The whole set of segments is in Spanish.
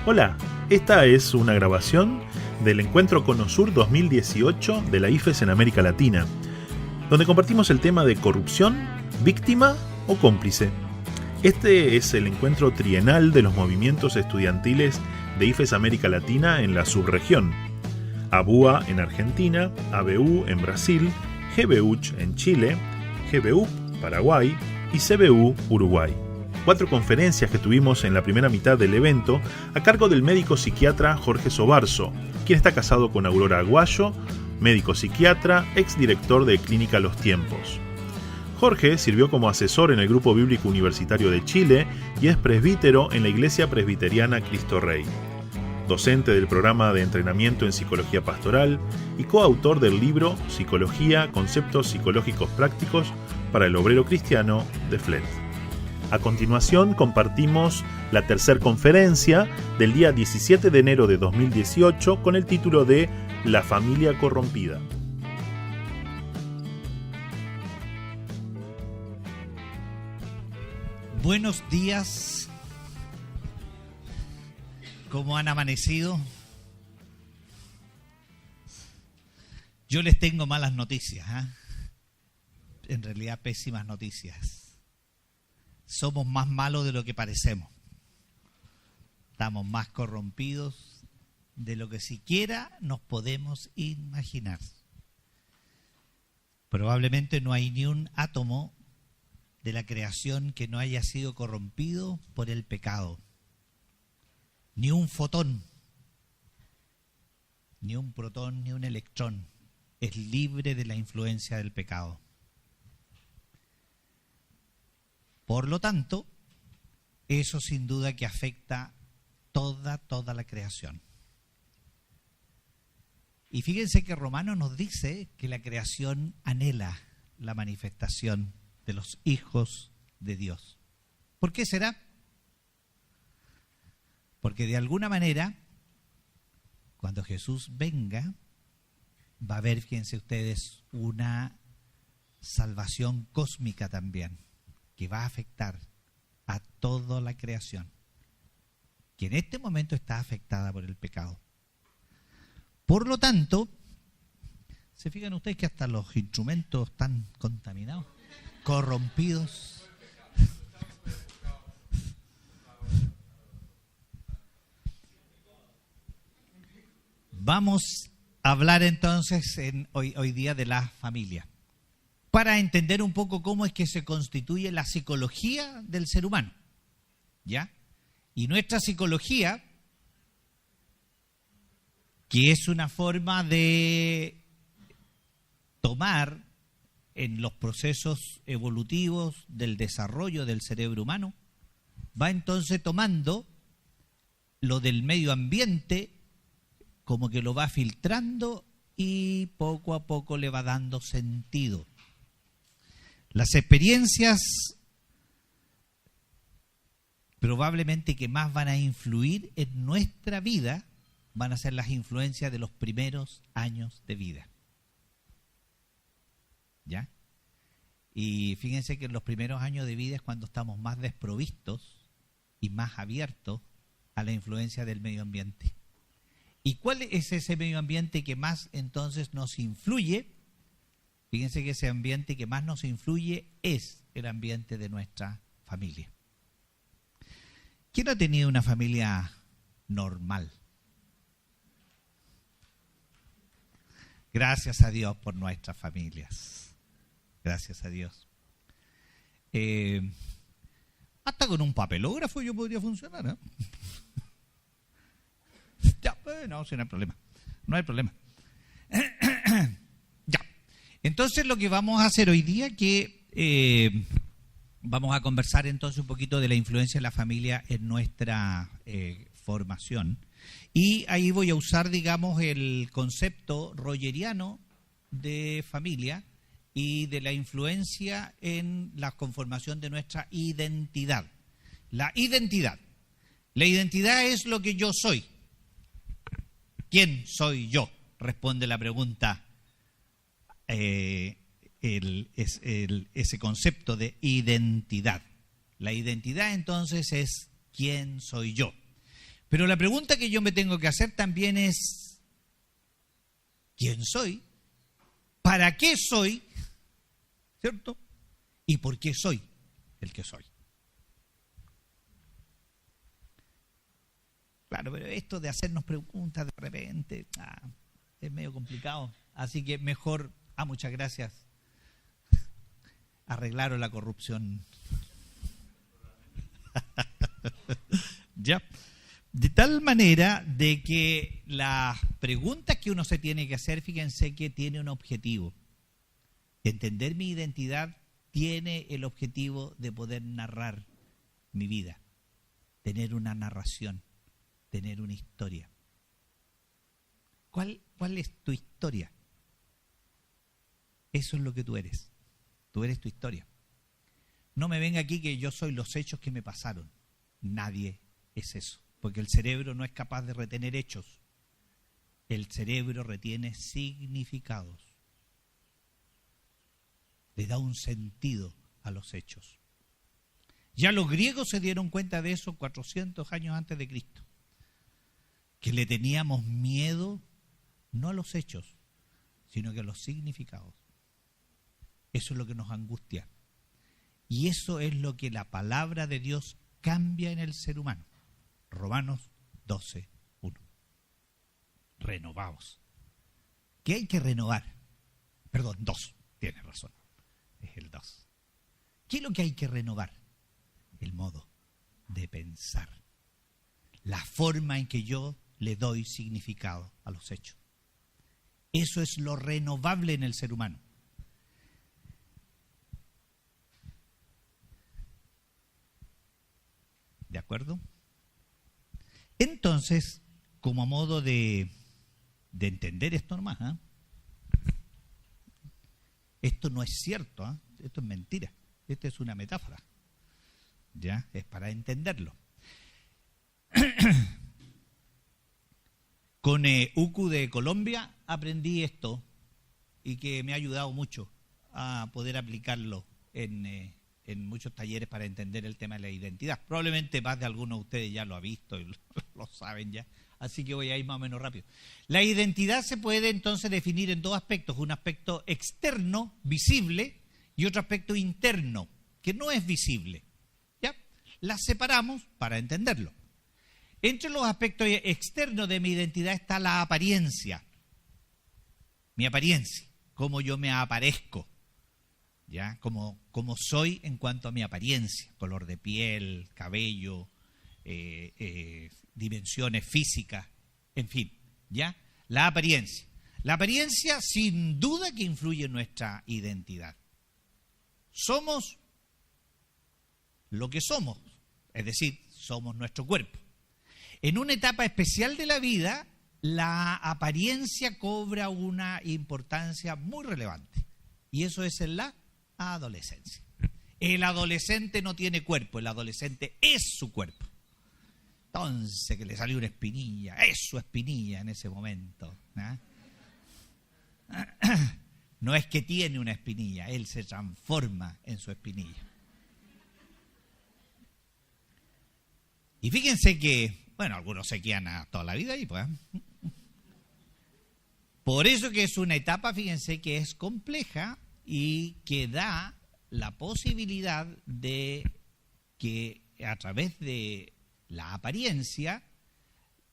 Hola, esta es una grabación del Encuentro Cono Sur 2018 de la IFES en América Latina, donde compartimos el tema de corrupción, víctima o cómplice. Este es el encuentro trienal de los movimientos estudiantiles de IFES América Latina en la subregión. ABUA en Argentina, ABU en Brasil, GBUCH en Chile, GBUP Paraguay y CBU Uruguay. 4 conferencias que tuvimos en la primera mitad del evento a cargo del médico psiquiatra Jorge Sobarzo, quien está casado con Aurora Aguayo, médico psiquiatra, exdirector de Clínica Los Tiempos. Jorge sirvió como asesor en el Grupo Bíblico Universitario de Chile y es presbítero en la Iglesia Presbiteriana Cristo Rey. Docente del programa de entrenamiento en psicología pastoral y coautor del libro Psicología, Conceptos Psicológicos Prácticos para el Obrero Cristiano de Flint. A continuación compartimos la tercera conferencia del día 17 de enero de 2018 con el título de La familia corrompida. Buenos días. ¿Cómo han amanecido? Yo les tengo malas noticias, En realidad pésimas noticias. Somos más malos de lo que parecemos. Estamos más corrompidos de lo que siquiera nos podemos imaginar. Probablemente no hay ni un átomo de la creación que no haya sido corrompido por el pecado. Ni un fotón, ni un protón, ni un electrón es libre de la influencia del pecado. Por lo tanto, eso sin duda que afecta toda la creación. Y fíjense que Romanos nos dice que la creación anhela la manifestación de los hijos de Dios. ¿Por qué será? Porque de alguna manera, cuando Jesús venga, va a haber, fíjense ustedes, una salvación cósmica también, que va a afectar a toda la creación, que en este momento está afectada por el pecado. Por lo tanto, ¿se fijan ustedes que hasta los instrumentos están contaminados, corrompidos? Vamos a hablar entonces hoy día de la familia, para entender un poco cómo es que se constituye la psicología del ser humano, ¿ya? Y nuestra psicología, que es una forma de tomar en los procesos evolutivos del desarrollo del cerebro humano, va entonces tomando lo del medio ambiente, como que lo va filtrando y poco a poco le va dando sentido. Las experiencias probablemente que más van a influir en nuestra vida van a ser las influencias de los primeros años de vida. ¿Ya? Y fíjense que en los primeros años de vida es cuando estamos más desprovistos y más abiertos a la influencia del medio ambiente. ¿Y cuál es ese medio ambiente que más entonces nos influye? Fíjense que ese ambiente que más nos influye es el ambiente de nuestra familia. ¿Quién ha tenido una familia normal? Gracias a Dios por nuestras familias. Gracias a Dios. Hasta con un papelógrafo yo podría funcionar, ¿eh? Ya, no, sí, no hay problema. No hay problema. Ya. Entonces lo que vamos a hacer hoy día que vamos a conversar entonces un poquito de la influencia de la familia en nuestra formación. Y ahí voy a usar, digamos, el concepto rogeriano de familia y de la influencia en la conformación de nuestra identidad. La identidad. La identidad es lo que yo soy. ¿Quién soy yo? Responde la pregunta ese concepto de identidad. La identidad entonces es ¿quién soy yo? Pero la pregunta que yo me tengo que hacer también es, ¿quién soy? ¿Para qué soy? ¿Cierto? ¿Y por qué soy el que soy? Claro, pero esto de hacernos preguntas de repente es medio complicado. Así que mejor, muchas gracias, arreglaron la corrupción. Ya. De tal manera de que las preguntas que uno se tiene que hacer, fíjense que tiene un objetivo. Entender mi identidad tiene el objetivo de poder narrar mi vida, tener una narración, tener una historia. ¿Cuál es tu historia? Eso es lo que tú eres. Tú eres tu historia. No me venga aquí que yo soy los hechos que me pasaron. Nadie es eso. Porque el cerebro no es capaz de retener hechos. El cerebro retiene significados. Le da un sentido a los hechos. Ya los griegos se dieron cuenta de eso 400 años antes de Cristo. Que le teníamos miedo no a los hechos, sino que a los significados. Eso es lo que nos angustia. Y eso es lo que la palabra de Dios cambia en el ser humano. Romanos 12:1. Renovaos. ¿Qué hay que renovar? Perdón, 2. Tienes razón. Es el 2. ¿Qué es lo que hay que renovar? El modo de pensar. La forma en que yo le doy significado a los hechos. Eso es lo renovable en el ser humano. ¿De acuerdo? Entonces, como a modo de entender esto nomás, esto no es cierto, esto es mentira, esto es una metáfora, ¿ya? Es para entenderlo. Con UCU de Colombia aprendí esto y que me ha ayudado mucho a poder aplicarlo en muchos talleres para entender el tema de la identidad. Probablemente más de algunos de ustedes ya lo ha visto y lo saben ya, así que voy a ir más o menos rápido. La identidad se puede entonces definir en dos aspectos, un aspecto externo, visible, y otro aspecto interno, que no es visible. ¿Ya? Las separamos para entenderlo. Entre los aspectos externos de mi identidad está la apariencia. Mi apariencia, cómo yo me aparezco. ¿Ya? Como soy en cuanto a mi apariencia, color de piel, cabello, dimensiones físicas, en fin, ¿ya? La apariencia. La apariencia sin duda que influye en nuestra identidad. Somos lo que somos, es decir, somos nuestro cuerpo. En una etapa especial de la vida, la apariencia cobra una importancia muy relevante, y eso es en la adolescencia. El adolescente no tiene cuerpo, el adolescente es su cuerpo. Entonces que le salió una espinilla, es su espinilla en ese momento. No es que tiene una espinilla, él se transforma en su espinilla. Y fíjense que, bueno, algunos se quedan toda la vida ahí, pues. Por eso que es una etapa, fíjense que es compleja, y que da la posibilidad de que a través de la apariencia,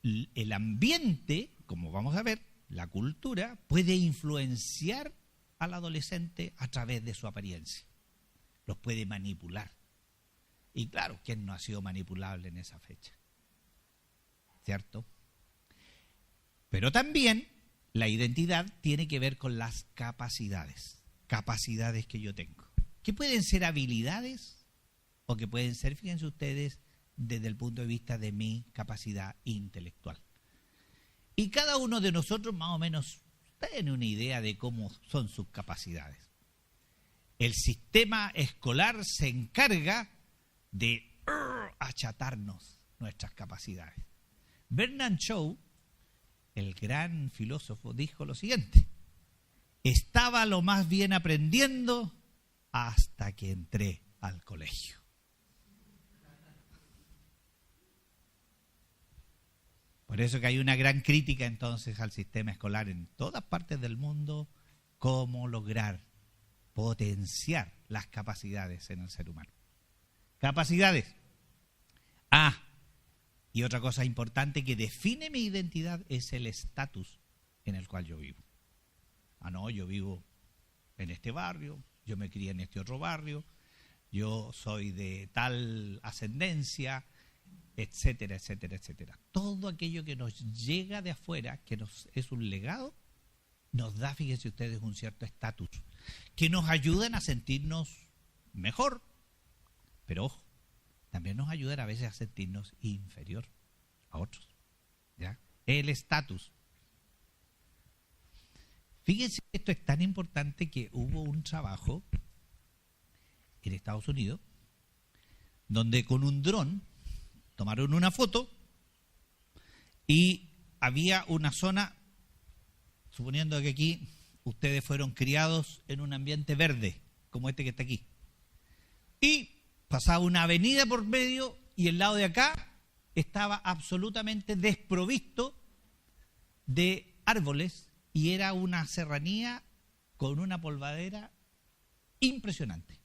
el ambiente, como vamos a ver, la cultura, puede influenciar al adolescente a través de su apariencia. Los puede manipular. Y claro, ¿quién no ha sido manipulable en esa fecha? ¿Cierto? Pero también la identidad tiene que ver con las capacidades que yo tengo, que pueden ser habilidades o que pueden ser, fíjense ustedes, desde el punto de vista de mi capacidad intelectual. Y cada uno de nosotros más o menos tiene una idea de cómo son sus capacidades. El sistema escolar se encarga de achatarnos nuestras capacidades. Bernard Shaw, el gran filósofo, dijo lo siguiente: estaba lo más bien aprendiendo hasta que entré al colegio. Por eso que hay una gran crítica entonces al sistema escolar en todas partes del mundo, cómo lograr potenciar las capacidades en el ser humano. Capacidades. Y otra cosa importante que define mi identidad es el estatus en el cual yo vivo. No, yo vivo en este barrio, yo me crié en este otro barrio, yo soy de tal ascendencia, etcétera, etcétera, etcétera. Todo aquello que nos llega de afuera, que es un legado, nos da, fíjense ustedes, un cierto estatus, que nos ayudan a sentirnos mejor, pero ojo, también nos ayudan a veces a sentirnos inferior a otros. ¿Ya? El estatus. Fíjense que esto es tan importante que hubo un trabajo en Estados Unidos donde con un dron tomaron una foto y había una zona, suponiendo que aquí ustedes fueron criados en un ambiente verde, como este que está aquí, y pasaba una avenida por medio y el lado de acá estaba absolutamente desprovisto de árboles y era una serranía con una polvadera impresionante.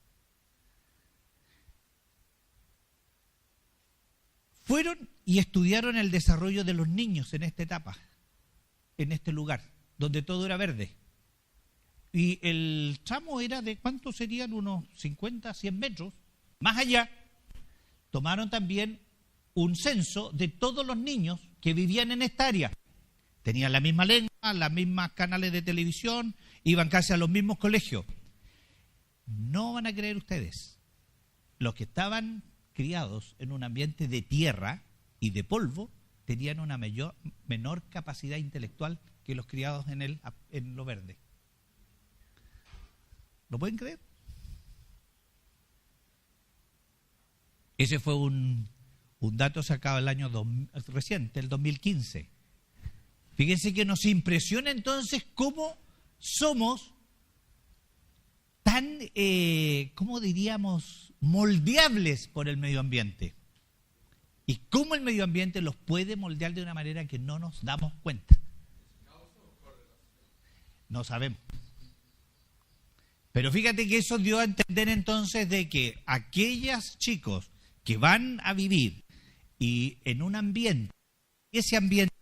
Fueron y estudiaron el desarrollo de los niños en esta etapa, en este lugar, donde todo era verde. Y el tramo era de, ¿cuántos serían? Unos 50, 100 metros. Más allá, tomaron también un censo de todos los niños que vivían en esta área. Tenían la misma lengua, las mismas canales de televisión, iban casi a los mismos colegios. No van a creer ustedes, los que estaban criados en un ambiente de tierra y de polvo tenían una menor capacidad intelectual que los criados en lo verde. ¿Lo pueden creer? Ese fue un dato sacado el año reciente, el 2015. Fíjense que nos impresiona entonces cómo somos tan, ¿cómo diríamos?, moldeables por el medio ambiente. Y cómo el medio ambiente los puede moldear de una manera que no nos damos cuenta. No sabemos. Pero fíjate que eso dio a entender entonces de que aquellos chicos que van a vivir y en un ambiente, ese ambiente,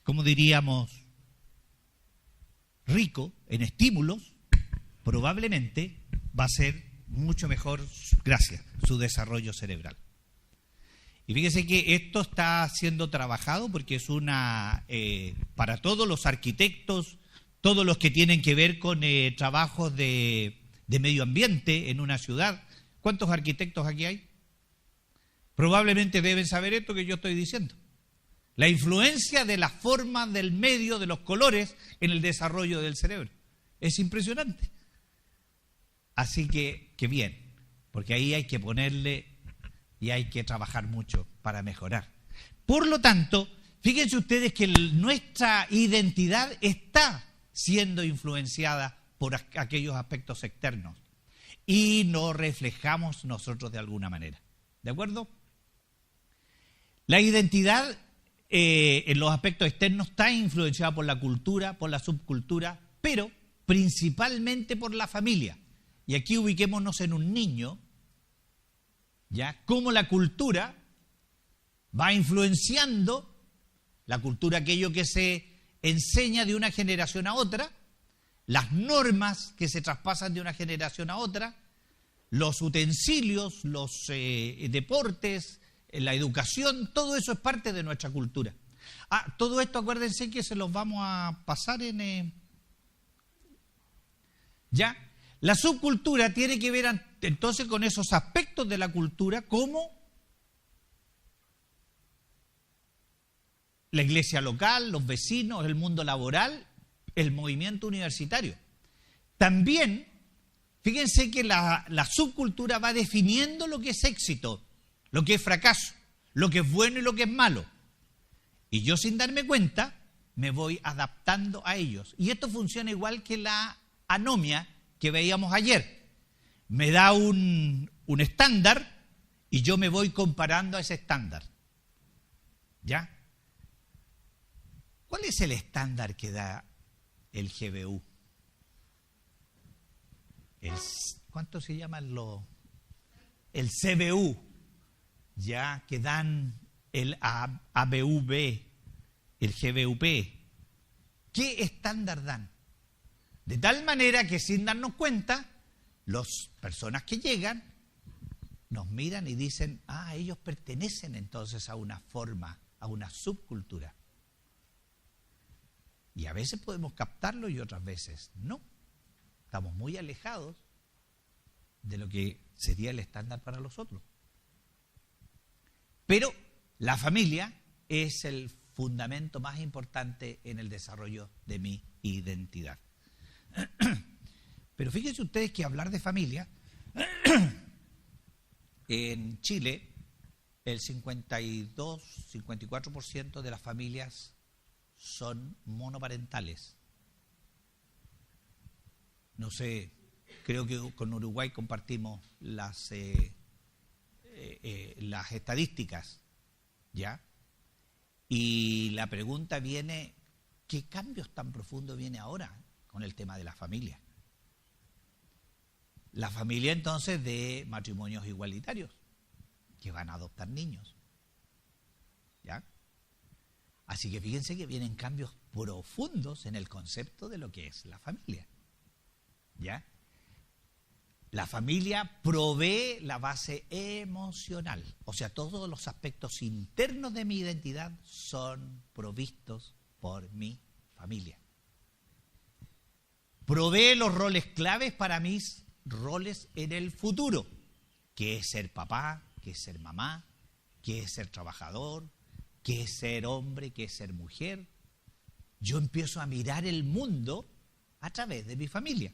como diríamos, rico en estímulos, probablemente va a ser mucho mejor, gracias, su desarrollo cerebral. Y fíjese que esto está siendo trabajado porque es para todos los arquitectos, todos los que tienen que ver con trabajos de medio ambiente en una ciudad. ¿Cuántos arquitectos aquí hay? Probablemente deben saber esto que yo estoy diciendo. La influencia de la forma del medio, de los colores, en el desarrollo del cerebro. Es impresionante. Así que bien, porque ahí hay que ponerle y hay que trabajar mucho para mejorar. Por lo tanto, fíjense ustedes que nuestra identidad está siendo influenciada por aquellos aspectos externos y nos reflejamos nosotros de alguna manera. ¿De acuerdo? La identidad en los aspectos externos está influenciada por la cultura, por la subcultura, pero principalmente por la familia. Y aquí ubiquémonos en un niño, ¿ya? Cómo la cultura va influenciando, la cultura, aquello que se enseña de una generación a otra, las normas que se traspasan de una generación a otra, los utensilios, los deportes, la educación, todo eso es parte de nuestra cultura. Todo esto acuérdense que se los vamos a pasar en... ¿Ya? La subcultura tiene que ver entonces con esos aspectos de la cultura como la iglesia local, los vecinos, el mundo laboral, el movimiento universitario. También, fíjense que la subcultura va definiendo lo que es éxito, lo que es fracaso, lo que es bueno y lo que es malo. Y yo sin darme cuenta me voy adaptando a ellos. Y esto funciona igual que la anomia que veíamos ayer. Me da un estándar y yo me voy comparando a ese estándar. ¿Ya? ¿Cuál es el estándar que da el GBU? ¿Cuánto se llama el CBU? Ya, que dan el ABV, el GBUP. ¿Qué estándar dan? De tal manera que sin darnos cuenta, las personas que llegan nos miran y dicen, ellos pertenecen entonces a una forma, a una subcultura. Y a veces podemos captarlo y otras veces no. Estamos muy alejados de lo que sería el estándar para los otros. Pero la familia es el fundamento más importante en el desarrollo de mi identidad. Pero fíjense ustedes que hablar de familia, en Chile, el 52-54% de las familias son monoparentales. No sé, creo que con Uruguay compartimos las estadísticas, ¿ya? Y la pregunta viene, ¿qué cambios tan profundos viene ahora con el tema de la familia? La familia entonces de matrimonios igualitarios, que van a adoptar niños, ¿ya? Así que fíjense que vienen cambios profundos en el concepto de lo que es la familia, ¿ya? La familia provee la base emocional, o sea, todos los aspectos internos de mi identidad son provistos por mi familia. Provee los roles claves para mis roles en el futuro, que es ser papá, que es ser mamá, que es ser trabajador, que es ser hombre, que es ser mujer. Yo empiezo a mirar el mundo a través de mi familia.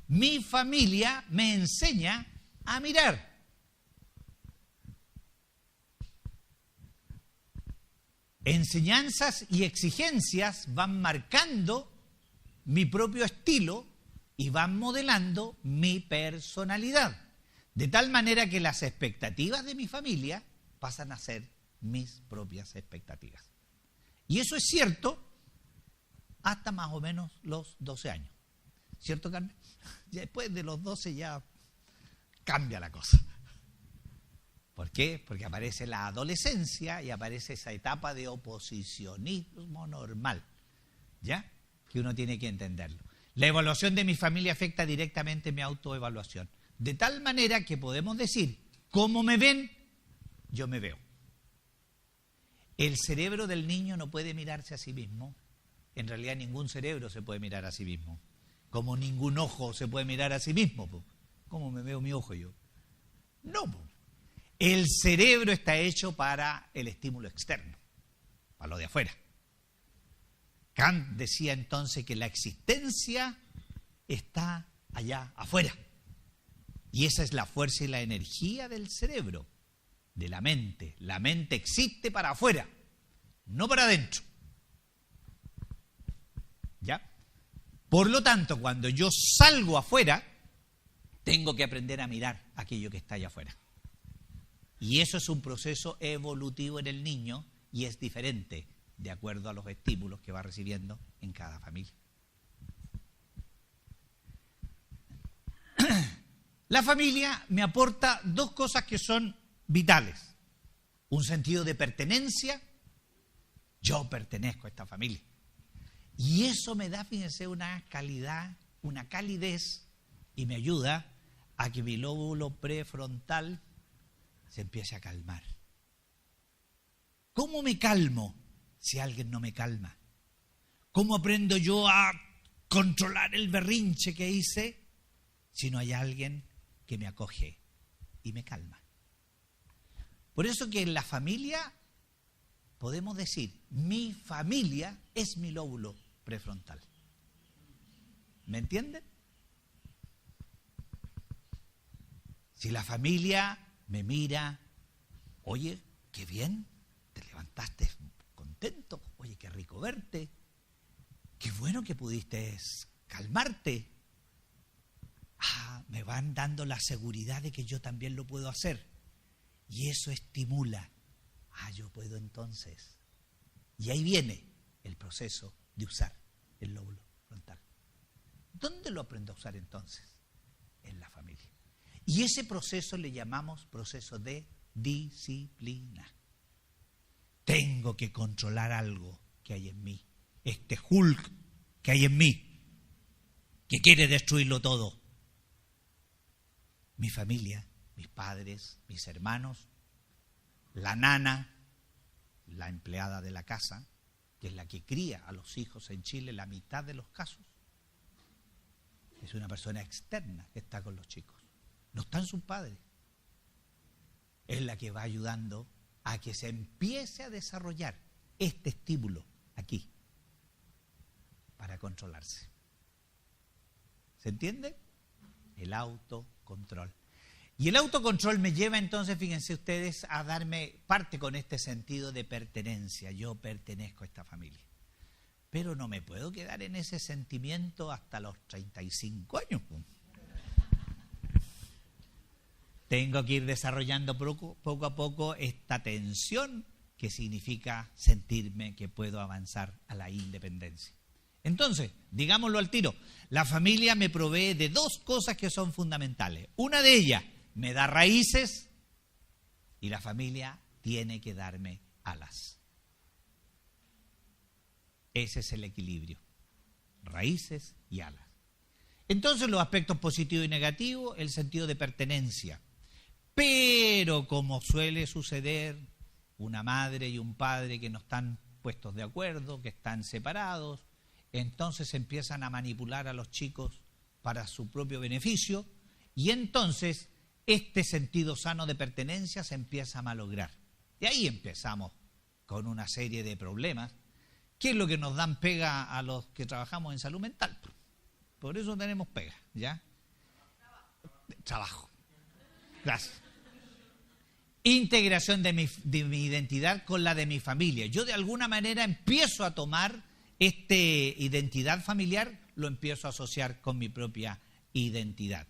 Mi familia me enseña a mirar. Enseñanzas y exigencias van marcando mi propio estilo y van modelando mi personalidad. De tal manera que las expectativas de mi familia pasan a ser mis propias expectativas. Y eso es cierto hasta más o menos los 12 años. ¿Cierto, Carmen? Después de los 12 ya cambia la cosa. ¿Por qué? Porque aparece la adolescencia y aparece esa etapa de oposicionismo normal, ¿ya? Que uno tiene que entenderlo. La evaluación de mi familia afecta directamente mi autoevaluación. De tal manera que podemos decir, ¿cómo me ven? Yo me veo. El cerebro del niño no puede mirarse a sí mismo. En realidad ningún cerebro se puede mirar a sí mismo. Como ningún ojo se puede mirar a sí mismo. ¿Cómo me veo mi ojo yo? No. El cerebro está hecho para el estímulo externo, para lo de afuera. Kant decía entonces que la existencia está allá afuera. Y esa es la fuerza y la energía del cerebro, de la mente. La mente existe para afuera, no para adentro. ¿Ya? Por lo tanto, cuando yo salgo afuera, tengo que aprender a mirar aquello que está allá afuera. Y eso es un proceso evolutivo en el niño y es diferente de acuerdo a los estímulos que va recibiendo en cada familia. La familia me aporta dos cosas que son vitales. Un sentido de pertenencia. Yo pertenezco a esta familia. Y eso me da, fíjense, una calidad, una calidez y me ayuda a que mi lóbulo prefrontal se empiece a calmar. ¿Cómo me calmo si alguien no me calma? ¿Cómo aprendo yo a controlar el berrinche que hice si no hay alguien que me acoge y me calma? Por eso que en la familia podemos decir, mi familia es mi lóbulo prefrontal. ¿Me entienden? Si la familia me mira, oye, qué bien, te levantaste contento, oye, qué rico verte, qué bueno que pudiste calmarte. Me van dando la seguridad de que yo también lo puedo hacer. Y eso estimula yo puedo entonces. Y ahí viene el proceso de usar el lóbulo frontal. ¿Dónde lo aprendo a usar entonces? En la familia. Y ese proceso le llamamos proceso de disciplina. Tengo que controlar algo que hay en mí. Este Hulk que hay en mí, que quiere destruirlo todo. Mi familia, mis padres, mis hermanos, la nana, la empleada de la casa, que es la que cría a los hijos en Chile, la mitad de los casos, es una persona externa que está con los chicos. No están sus padres. Es la que va ayudando a que se empiece a desarrollar este estímulo aquí para controlarse. ¿Se entiende? El autocontrol. Y el autocontrol me lleva entonces, fíjense ustedes, a darme parte con este sentido de pertenencia. Yo pertenezco a esta familia. Pero no me puedo quedar en ese sentimiento hasta los 35 años. Tengo que ir desarrollando poco a poco esta tensión que significa sentirme que puedo avanzar a la independencia. Entonces, digámoslo al tiro, la familia me provee de dos cosas que son fundamentales. Una de ellas me da raíces y la familia tiene que darme alas. Ese es el equilibrio, raíces y alas. Entonces los aspectos positivos y negativos, el sentido de pertenencia. Pero como suele suceder, una madre y un padre que no están puestos de acuerdo, que están separados, entonces empiezan a manipular a los chicos para su propio beneficio y entonces este sentido sano de pertenencia se empieza a malograr. Y ahí empezamos con una serie de problemas. ¿Qué es lo que nos dan pega a los que trabajamos en salud mental? Por eso tenemos pega, ¿ya? Trabajo. Gracias. Integración de mi identidad con la de mi familia. Yo de alguna manera empiezo a tomar esta identidad familiar, lo empiezo a asociar con mi propia identidad.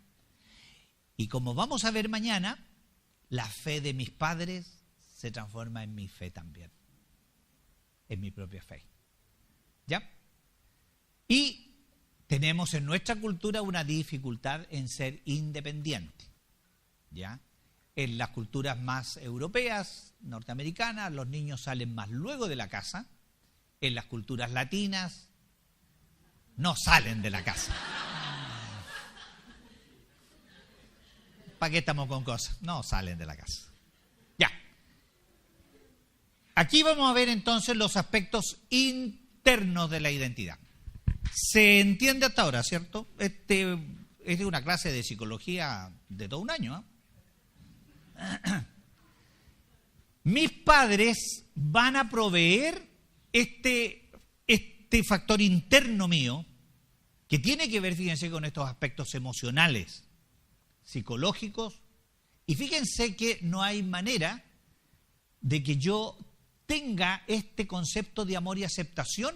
Y como vamos a ver mañana, la fe de mis padres se transforma en mi fe también, en mi propia fe. ¿Ya? Y tenemos en nuestra cultura una dificultad en ser independiente. ¿Ya? En las culturas más europeas, norteamericanas, los niños salen más luego de la casa. En las culturas latinas, no salen de la casa. ¿Para qué estamos con cosas? No salen de la casa. Ya. Aquí vamos a ver entonces los aspectos internos de la identidad. Se entiende hasta ahora, ¿cierto? Es una clase de psicología de todo un año, ¿eh? Mis padres van a proveer este factor interno mío que tiene que ver, fíjense, con estos aspectos emocionales, psicológicos, y fíjense que no hay manera de que yo tenga este concepto de amor y aceptación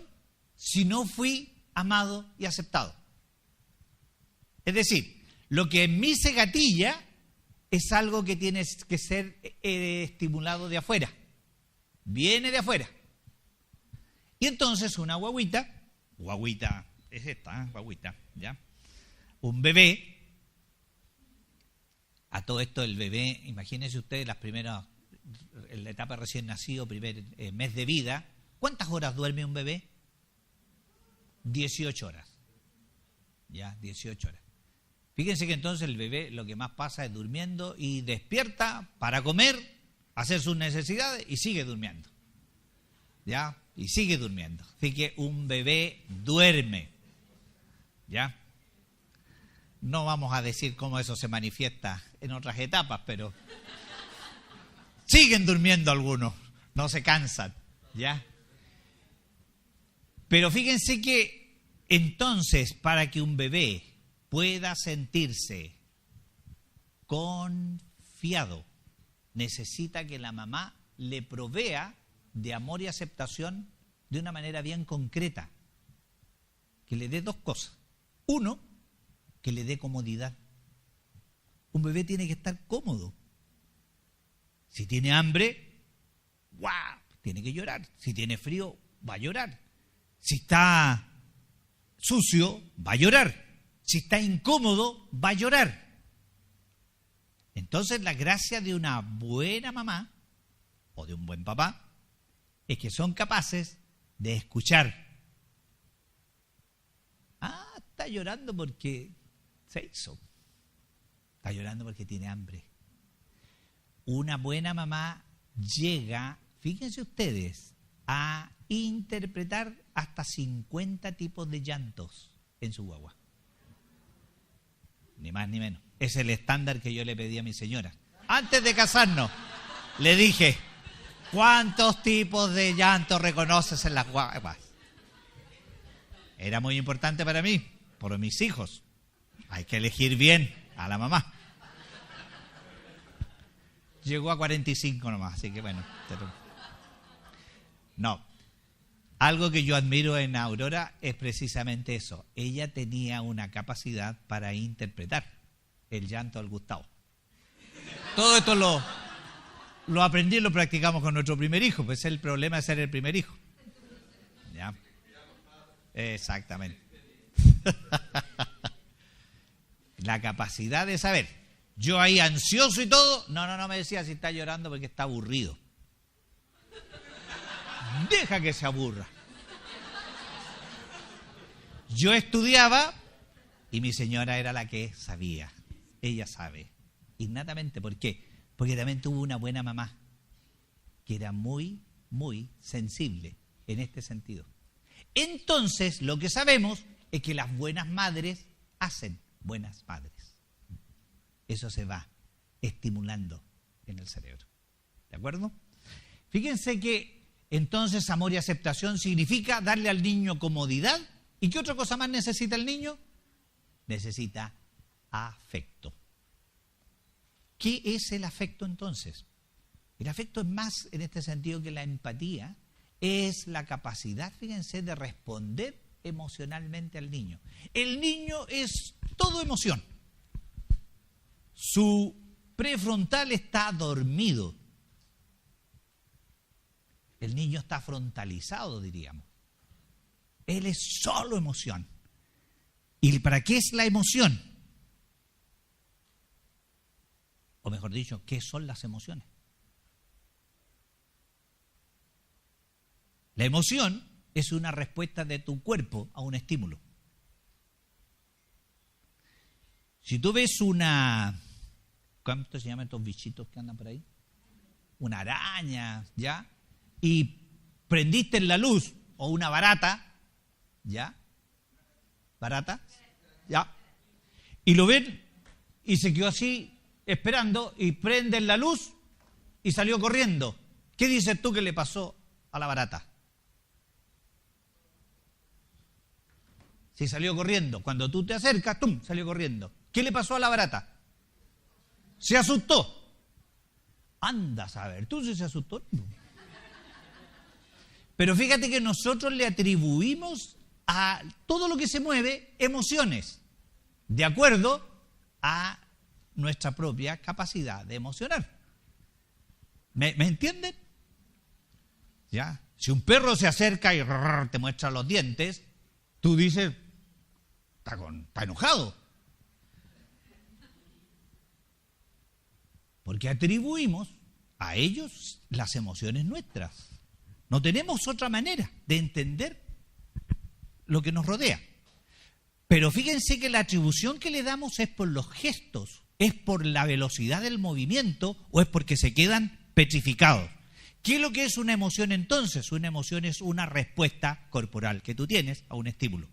si no fui amado y aceptado. Es decir, lo que en mí se gatilla es algo que tiene que ser estimulado de afuera. Viene de afuera. Y entonces una guaguita es esta, guaguita, ¿ya? Un bebé, a todo esto el bebé, imagínense ustedes las primeras, en la etapa recién nacido, primer mes de vida, ¿cuántas horas duerme un bebé? 18 horas. Ya, 18 horas. Fíjense que entonces el bebé lo que más pasa es durmiendo y despierta para comer, hacer sus necesidades y sigue durmiendo. ¿Ya? Y sigue durmiendo. Así que un bebé duerme. ¿Ya? No vamos a decir cómo eso se manifiesta en otras etapas, pero siguen durmiendo algunos, no se cansan. ¿Ya? Pero fíjense que entonces para que un bebé pueda sentirse confiado, necesita que la mamá le provea de amor y aceptación de una manera bien concreta, que le dé dos cosas. Uno, que le dé comodidad. Un bebé tiene que estar cómodo. Si tiene hambre, ¡guau! Tiene que llorar. Si tiene frío, va a llorar. Si está sucio, va a llorar. Si está incómodo, va a llorar. Entonces la gracia de una buena mamá o de un buen papá es que son capaces de escuchar. Ah, está llorando porque se hizo. Está llorando porque tiene hambre. Una buena mamá llega, fíjense ustedes, a interpretar hasta 50 tipos de llantos en su guagua. Ni más ni menos. Es el estándar que yo le pedí a mi señora. Antes de casarnos, le dije, ¿cuántos tipos de llantos reconoces en las guaguas? Era muy importante para mí, por mis hijos. Hay que elegir bien a la mamá. Llegó a 45 nomás, así que bueno. No. Algo que yo admiro en Aurora es precisamente eso. Ella tenía una capacidad para interpretar el llanto del Gustavo. Todo esto lo aprendí y lo practicamos con nuestro primer hijo, pues es el problema de ser el primer hijo. ¿Ya? Exactamente. La capacidad de saber. Yo ahí ansioso y todo, no me decía si está llorando porque está aburrido. Deja que se aburra. Yo estudiaba y mi señora era la que sabía. Ella sabe, innatamente. ¿Por qué? Porque también tuvo una buena mamá, que era muy, muy sensible en este sentido. Entonces, lo que sabemos es que las buenas madres hacen buenas madres. Eso se va estimulando en el cerebro. ¿De acuerdo? Fíjense que entonces amor y aceptación significa darle al niño comodidad. ¿Y qué otra cosa más necesita el niño? Necesita afecto. ¿Qué es el afecto entonces? El afecto es más en este sentido que la empatía, es la capacidad, fíjense, de responder emocionalmente al niño. El niño es todo emoción. Su prefrontal está dormido. El niño está frontalizado, diríamos. Él es solo emoción. ¿Y para qué es la emoción? O mejor dicho, ¿qué son las emociones? La emoción es una respuesta de tu cuerpo a un estímulo. Si tú ves ¿cuánto se llaman estos bichitos que andan por ahí? Una araña, ¿ya? Y prendiste en la luz, o una barata, ¿ya? ¿Barata? ¿Ya? Y lo ven, y se quedó así, esperando, y prenden la luz, y salió corriendo. ¿Qué dices tú que le pasó a la barata? Si salió corriendo, cuando tú te acercas, ¡tum!, salió corriendo. ¿Qué le pasó a la barata? Se asustó. Anda a saber, ¿tú se asustó? Pero fíjate que nosotros le atribuimos a todo lo que se mueve emociones, de acuerdo a nuestra propia capacidad de emocionar. ¿Me entienden? ¿Ya? Si un perro se acerca y te muestra los dientes, tú dices, está enojado. Porque atribuimos a ellos las emociones nuestras. No tenemos otra manera de entender lo que nos rodea. Pero fíjense que la atribución que le damos es por los gestos, es por la velocidad del movimiento o es porque se quedan petrificados. ¿Qué es lo que es una emoción entonces? Una emoción es una respuesta corporal que tú tienes a un estímulo.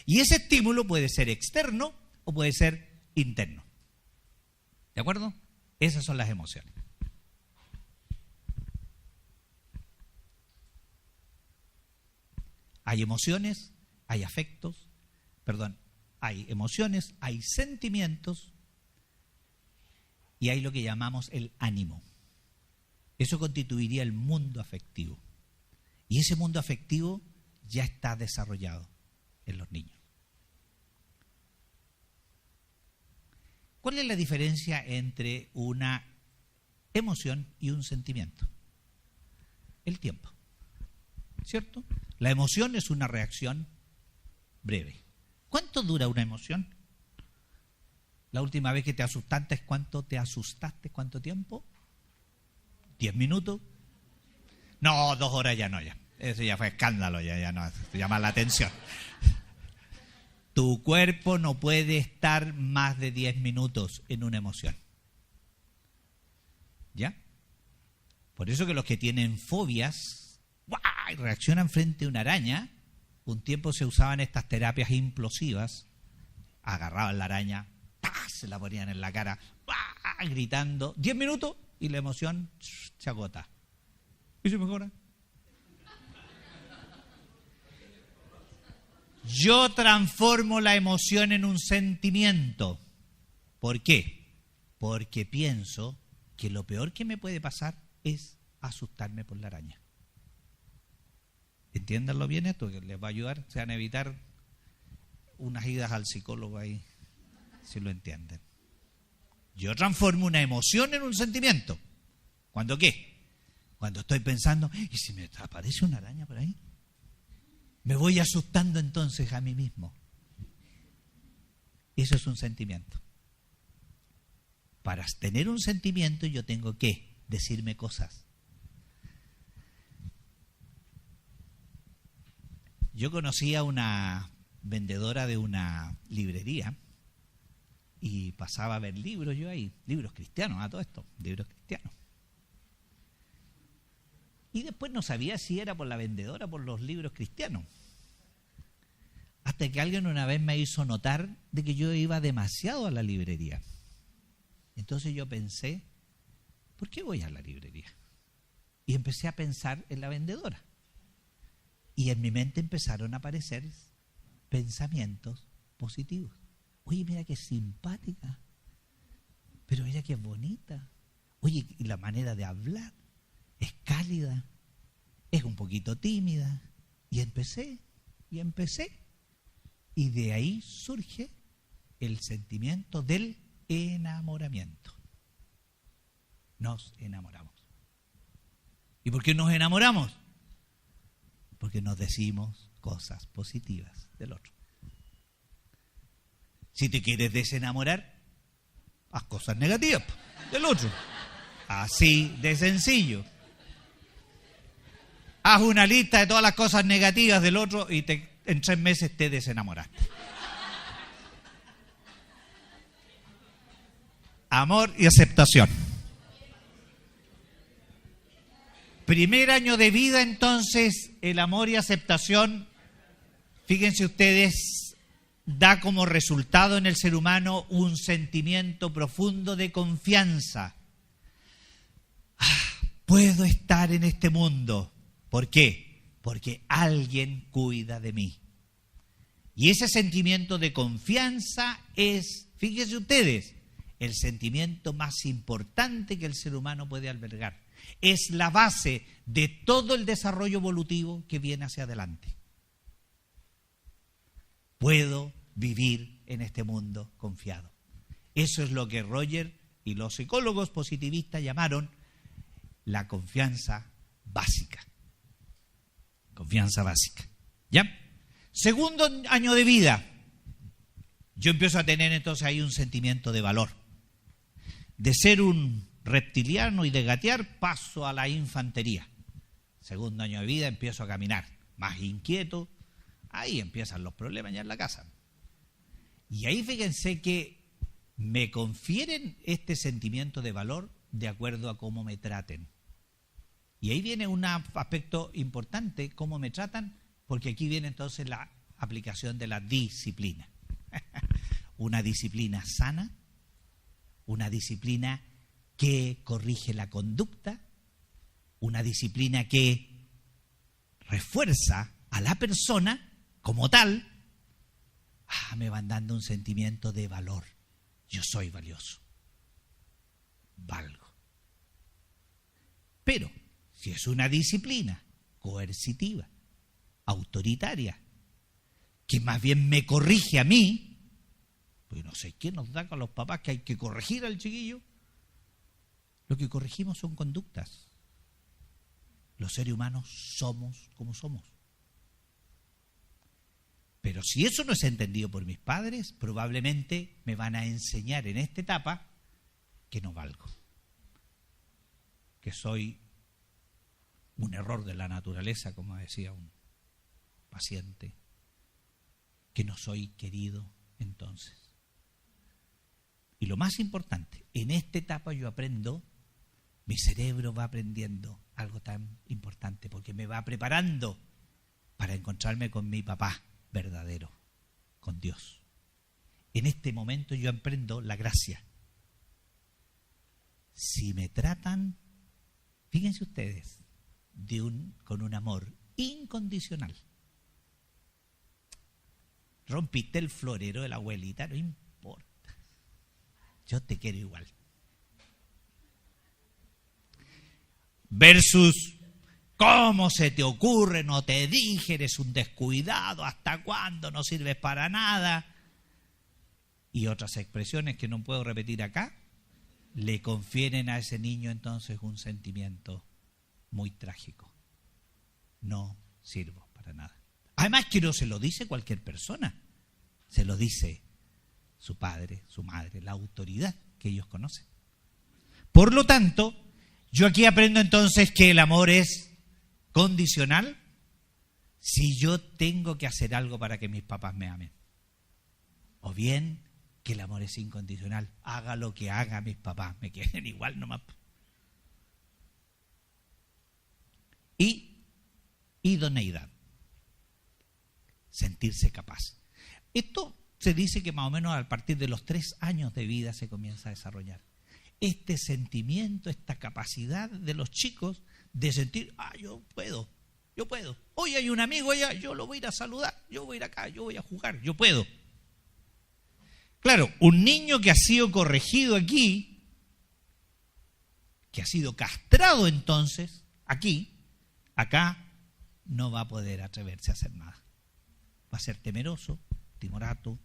Y ese estímulo puede ser externo o puede ser interno. ¿De acuerdo? Esas son las emociones. Hay emociones, hay afectos, hay emociones, hay sentimientos y hay lo que llamamos el ánimo. Eso constituiría el mundo afectivo. Y ese mundo afectivo ya está desarrollado en los niños. ¿Cuál es la diferencia entre una emoción y un sentimiento? el tiempo. ¿Cierto? La emoción es una reacción breve. ¿Cuánto dura una emoción? La última vez que te asustaste, ¿cuánto tiempo? ¿10 minutos? No, 2 horas ya no, ya. Eso ya fue escándalo, ya no, llama la atención. Tu cuerpo no puede estar más de 10 minutos en una emoción. ¿Ya? Por eso que los que tienen fobias, ¡guau!, reaccionan frente a una araña. Un tiempo se usaban estas terapias implosivas. Agarraban la araña, ¡pah!, se la ponían en la cara, ¡guau!, gritando. 10 minutos y la emoción se agota. ¿Y se mejora? Yo transformo la emoción en un sentimiento. ¿Por qué? Porque pienso que lo peor que me puede pasar es asustarme por la araña. Entiéndanlo bien esto, que les va a ayudar. Se van a evitar unas idas al psicólogo ahí, si lo entienden. Yo transformo una emoción en un sentimiento. ¿Cuándo qué? Cuando estoy pensando, ¿y si me aparece una araña por ahí? Me voy asustando entonces a mí mismo. Eso es un sentimiento. Para tener un sentimiento yo tengo que decirme cosas. Yo conocí a una vendedora de una librería y pasaba a ver libros yo ahí, libros cristianos, a todo esto, libros cristianos. Y después no sabía si era por la vendedora o por los libros cristianos. Hasta que alguien una vez me hizo notar de que yo iba demasiado a la librería. Entonces yo pensé, ¿por qué voy a la librería? Y empecé a pensar en la vendedora. Y en mi mente empezaron a aparecer pensamientos positivos. Oye, mira qué simpática. Pero mira qué bonita. Oye, y la manera de hablar. Es cálida, es un poquito tímida. Y empecé. Y de ahí surge el sentimiento del enamoramiento. Nos enamoramos. ¿Y por qué nos enamoramos? Porque nos decimos cosas positivas del otro. Si te quieres desenamorar, haz cosas negativas del otro. Así de sencillo. Haz una lista de todas las cosas negativas del otro y en 3 meses te desenamoraste. Amor y aceptación. Primer año de vida, entonces, el amor y aceptación, fíjense ustedes, da como resultado en el ser humano un sentimiento profundo de confianza. Puedo estar en este mundo. ¿Por qué? Porque alguien cuida de mí. Y ese sentimiento de confianza es, fíjense ustedes, el sentimiento más importante que el ser humano puede albergar. Es la base de todo el desarrollo evolutivo que viene hacia adelante. Puedo vivir en este mundo confiado. Eso es lo que Roger y los psicólogos positivistas llamaron la confianza básica. Confianza básica. ¿Ya? Segundo año de vida. Yo empiezo a tener entonces ahí un sentimiento de valor. De ser un reptiliano y de gatear, paso a la infantería. Segundo año de vida, empiezo a caminar. Más inquieto. Ahí empiezan los problemas ya en la casa. Y ahí fíjense que me confieren este sentimiento de valor de acuerdo a cómo me traten. Y ahí viene un aspecto importante, cómo me tratan, porque aquí viene entonces la aplicación de la disciplina. Una disciplina sana, una disciplina que corrige la conducta, una disciplina que refuerza a la persona como tal. Me van dando un sentimiento de valor. Yo soy valioso. Valgo. Pero si es una disciplina coercitiva, autoritaria, que más bien me corrige a mí, pues no sé qué nos da con los papás que hay que corregir al chiquillo. Lo que corregimos son conductas. Los seres humanos somos como somos. Pero si eso no es entendido por mis padres, probablemente me van a enseñar en esta etapa que no valgo, que soy un error de la naturaleza, como decía un paciente, que no soy querido entonces. Y lo más importante, en esta etapa yo aprendo, mi cerebro va aprendiendo algo tan importante, porque me va preparando para encontrarme con mi papá verdadero, con Dios. En este momento yo aprendo la gracia. Si me tratan, fíjense ustedes, con un amor incondicional. Rompiste el florero de la abuelita, no importa. Yo te quiero igual. Versus, ¿cómo se te ocurre? No te dije, eres un descuidado, ¿hasta cuándo? No sirves para nada. Y otras expresiones que no puedo repetir acá, le confieren a ese niño entonces un sentimiento muy trágico. No sirvo para nada. Además que no se lo dice cualquier persona, se lo dice su padre, su madre, la autoridad que ellos conocen. Por lo tanto, yo aquí aprendo entonces que el amor es condicional si yo tengo que hacer algo para que mis papás me amen. O bien que el amor es incondicional. Haga lo que haga, mis papás me quieren igual nomás. Y idoneidad. Sentirse capaz. Esto se dice que más o menos a partir de los 3 años de vida se comienza a desarrollar. Este sentimiento, esta capacidad de los chicos de sentir, yo puedo. Hoy hay un amigo allá, yo lo voy a ir a saludar, yo voy a ir acá, yo voy a jugar, yo puedo. Claro, un niño que ha sido corregido aquí, que ha sido castrado entonces, acá, no va a poder atreverse a hacer nada. Va a ser temeroso, timorato,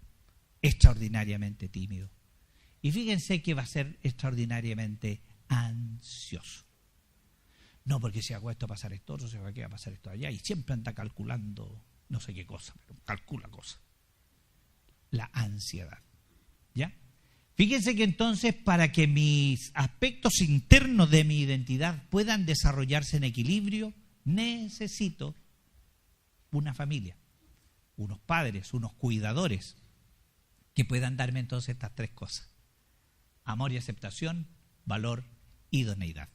extraordinariamente tímido. Y fíjense que va a ser extraordinariamente ansioso. No porque se ha esto a pasar esto, otro se va a pasar esto allá, y siempre anda calculando no sé qué cosa, pero calcula cosas. La ansiedad. ¿Ya? Fíjense que entonces para que mis aspectos internos de mi identidad puedan desarrollarse en equilibrio, necesito una familia, unos padres, unos cuidadores, que puedan darme entonces estas 3 cosas. Amor y aceptación, valor, idoneidad.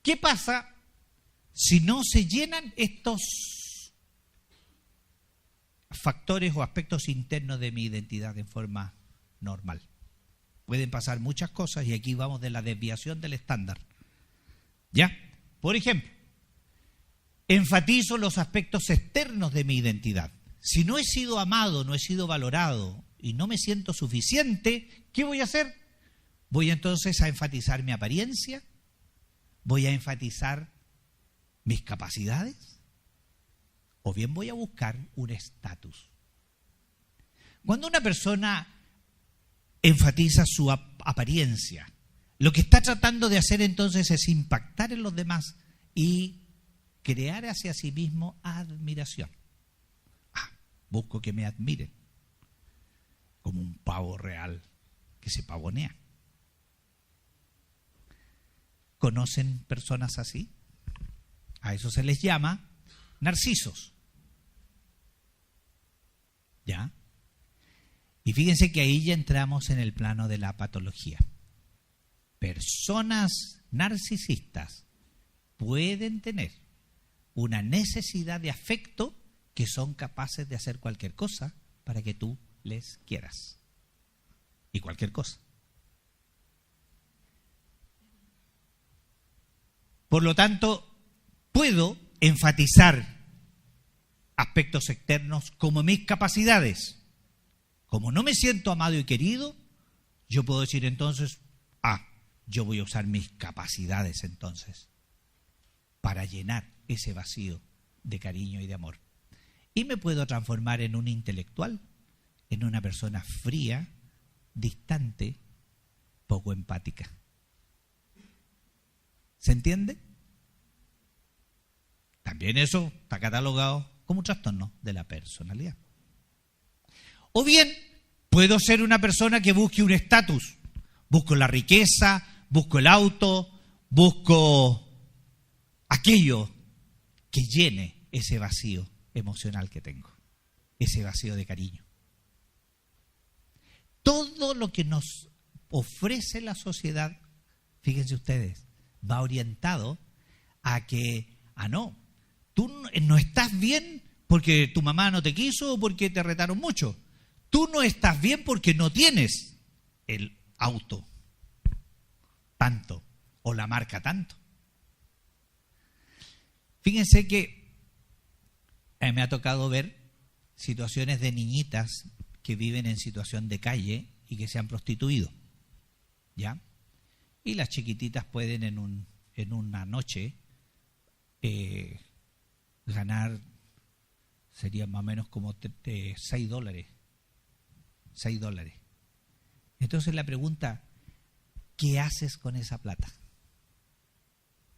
¿Qué pasa si no se llenan estos factores o aspectos internos de mi identidad en forma normal? Pueden pasar muchas cosas y aquí vamos de la desviación del estándar. ¿Ya? Por ejemplo, enfatizo los aspectos externos de mi identidad. Si no he sido amado, no he sido valorado y no me siento suficiente, ¿qué voy a hacer? Voy entonces a enfatizar mi apariencia, voy a enfatizar mis capacidades, o bien voy a buscar un estatus. Cuando una persona enfatiza su apariencia, lo que está tratando de hacer entonces es impactar en los demás y crear hacia sí mismo admiración. Busco que me admiren, como un pavo real que se pavonea. ¿Conocen personas así? A eso se les llama narcisos. ¿Ya? Y fíjense que ahí ya entramos en el plano de la patología. Personas narcisistas pueden tener una necesidad de afecto que son capaces de hacer cualquier cosa para que tú les quieras. Y cualquier cosa. Por lo tanto, puedo enfatizar aspectos externos como mis capacidades. Como no me siento amado y querido, yo puedo decir entonces, yo voy a usar mis capacidades entonces para llenar ese vacío de cariño y de amor. Y me puedo transformar en un intelectual en una persona fría, distante, poco empática. ¿Se entiende? También eso está catalogado como un trastorno de la personalidad. O bien, puedo ser una persona que busque un estatus. Busco la riqueza, busco el auto, busco aquello que llene ese vacío emocional que tengo, ese vacío de cariño. Todo lo que nos ofrece la sociedad, fíjense ustedes, va orientado a que, no, tú no estás bien porque tu mamá no te quiso o porque te retaron mucho. Tú no estás bien porque no tienes el auto tanto o la marca tanto. Fíjense que me ha tocado ver situaciones de niñitas que viven en situación de calle y que se han prostituido, ¿ya? Y las chiquititas pueden en una noche ganar, sería más o menos como $6. $6. Entonces la pregunta, ¿qué haces con esa plata?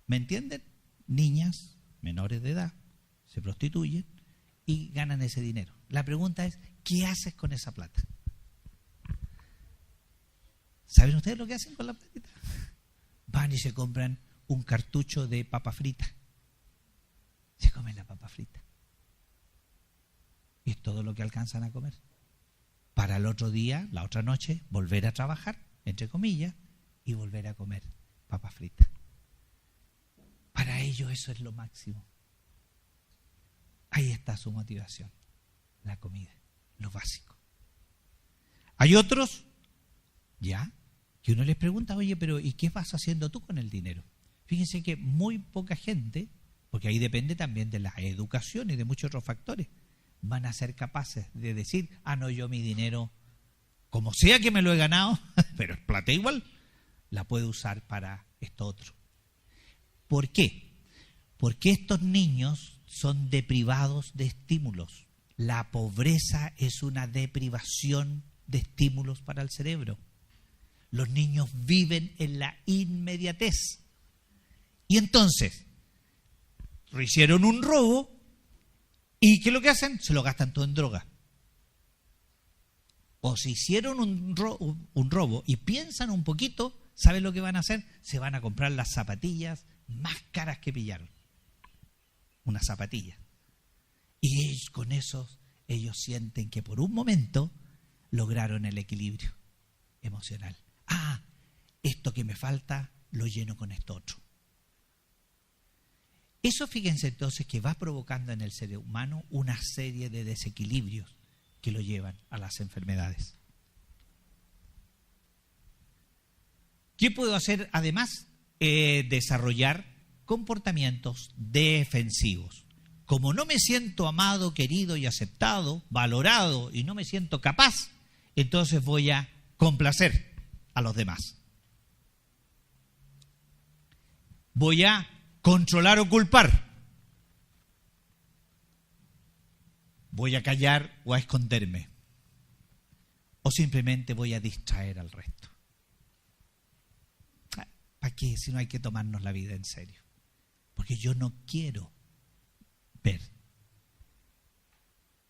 ¿Me entienden? Niñas menores de edad se prostituyen y ganan ese dinero. La pregunta es, ¿qué haces con esa plata? ¿Saben ustedes lo que hacen con la platita? Van y se compran un cartucho de papa frita. Se comen la papa frita. Y es todo lo que alcanzan a comer. Para el otro día, la otra noche, volver a trabajar, entre comillas, y volver a comer papa frita. Para ellos eso es lo máximo. Ahí está su motivación, la comida, lo básico. Hay otros, ya, que uno les pregunta, oye, pero ¿y qué vas haciendo tú con el dinero? Fíjense que muy poca gente, porque ahí depende también de la educación y de muchos otros factores, van a ser capaces de decir, no, yo mi dinero, como sea que me lo he ganado, pero es plata igual, la puedo usar para esto otro. ¿Por qué? Porque estos niños son deprivados de estímulos. La pobreza es una deprivación de estímulos para el cerebro. Los niños viven en la inmediatez. Y entonces, hicieron un robo y ¿qué es lo que hacen? Se lo gastan todo en droga. O si hicieron un robo y piensan un poquito, ¿saben lo que van a hacer? Se van a comprar las zapatillas más caras que pillaron. Una zapatilla. Y con eso ellos sienten que por un momento lograron el equilibrio emocional. Esto que me falta lo lleno con esto otro. Eso, fíjense entonces, que va provocando en el ser humano una serie de desequilibrios que lo llevan a las enfermedades. ¿Qué puedo hacer además? Desarrollar comportamientos defensivos. Como no me siento amado, querido y aceptado, valorado y no me siento capaz, entonces voy a complacer a los demás. Voy a controlar o culpar. Voy a callar o a esconderme. O simplemente voy a distraer al resto. ¿Para qué? Si no hay que tomarnos la vida en serio. Porque yo no quiero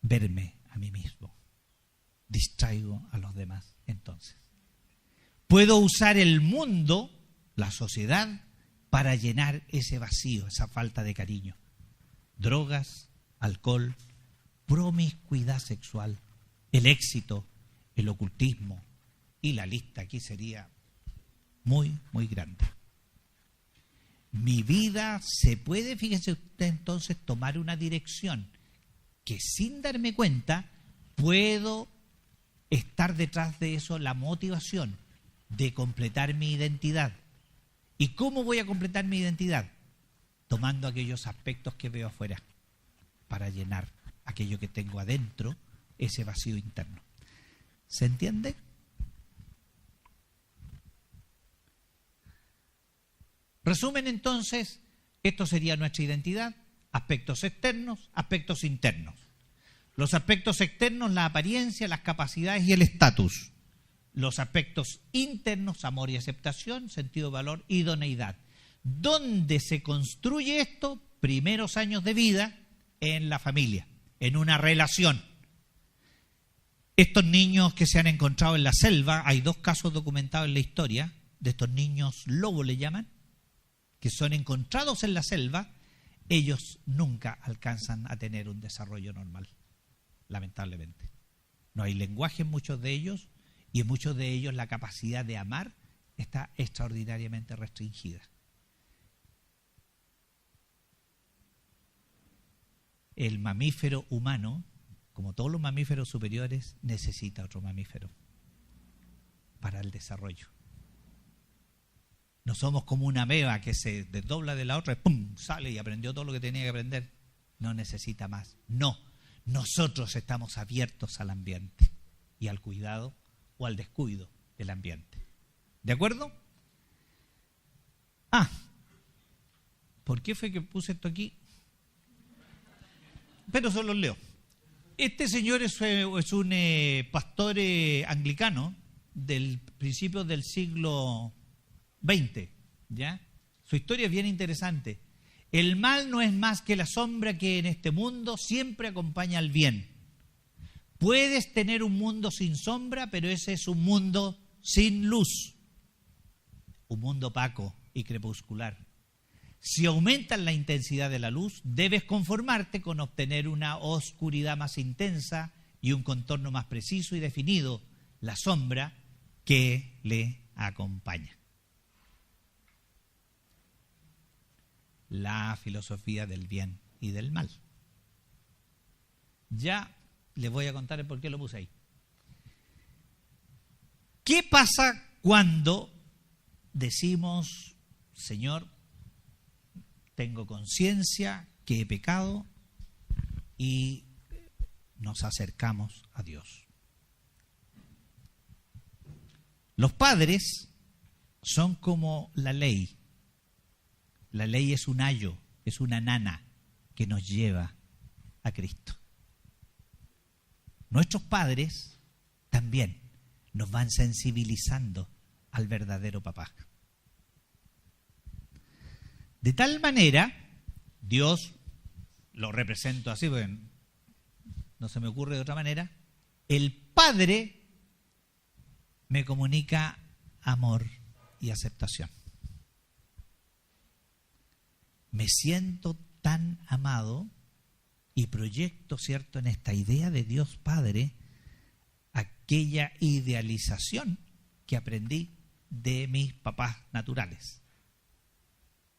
verme a mí mismo. Distraigo a los demás. Entonces, puedo usar el mundo, la sociedad, para llenar ese vacío, esa falta de cariño. Drogas, alcohol, promiscuidad sexual, el éxito, el ocultismo, y la lista aquí sería muy, muy grande. Mi vida se puede, fíjese usted entonces, tomar una dirección que sin darme cuenta puedo estar detrás de eso, la motivación de completar mi identidad. ¿Y cómo voy a completar mi identidad? Tomando aquellos aspectos que veo afuera para llenar aquello que tengo adentro, ese vacío interno. ¿Se entiende? Resumen entonces, esto sería nuestra identidad, aspectos externos, aspectos internos. Los aspectos externos, la apariencia, las capacidades y el estatus. Los aspectos internos, amor y aceptación, sentido de valor, idoneidad. ¿Dónde se construye esto? Primeros años de vida en la familia, en una relación. Estos niños que se han encontrado en la selva, hay 2 casos documentados en la historia, de estos niños lobo le llaman, que son encontrados en la selva, ellos nunca alcanzan a tener un desarrollo normal, lamentablemente. No hay lenguaje en muchos de ellos, y en muchos de ellos la capacidad de amar está extraordinariamente restringida. El mamífero humano, como todos los mamíferos superiores, necesita otro mamífero para el desarrollo. No somos como una ameba que se desdobla de la otra y ¡pum!, sale y aprendió todo lo que tenía que aprender. No necesita más. No, nosotros estamos abiertos al ambiente y al cuidado o al descuido del ambiente. ¿De acuerdo? ¿Por qué fue que puse esto aquí? Pero solo leo. Este señor es un pastor anglicano del principio del siglo XX, ¿ya? Su historia es bien interesante. El mal no es más que la sombra que en este mundo siempre acompaña al bien. Puedes tener un mundo sin sombra, pero ese es un mundo sin luz. Un mundo opaco y crepuscular. Si aumentas la intensidad de la luz, debes conformarte con obtener una oscuridad más intensa y un contorno más preciso y definido, la sombra que le acompaña. La filosofía del bien y del mal. Ya les voy a contar el por qué lo puse ahí. ¿Qué pasa cuando decimos, Señor, tengo conciencia que he pecado y nos acercamos a Dios? Los padres son como la ley. La ley es un ayo, es una nana que nos lleva a Cristo. Nuestros padres también nos van sensibilizando al verdadero papá. De tal manera, Dios, lo represento así, porque no se me ocurre de otra manera, el Padre me comunica amor y aceptación. Me siento tan amado y proyecto, ¿cierto?, en esta idea de Dios Padre, aquella idealización que aprendí de mis papás naturales.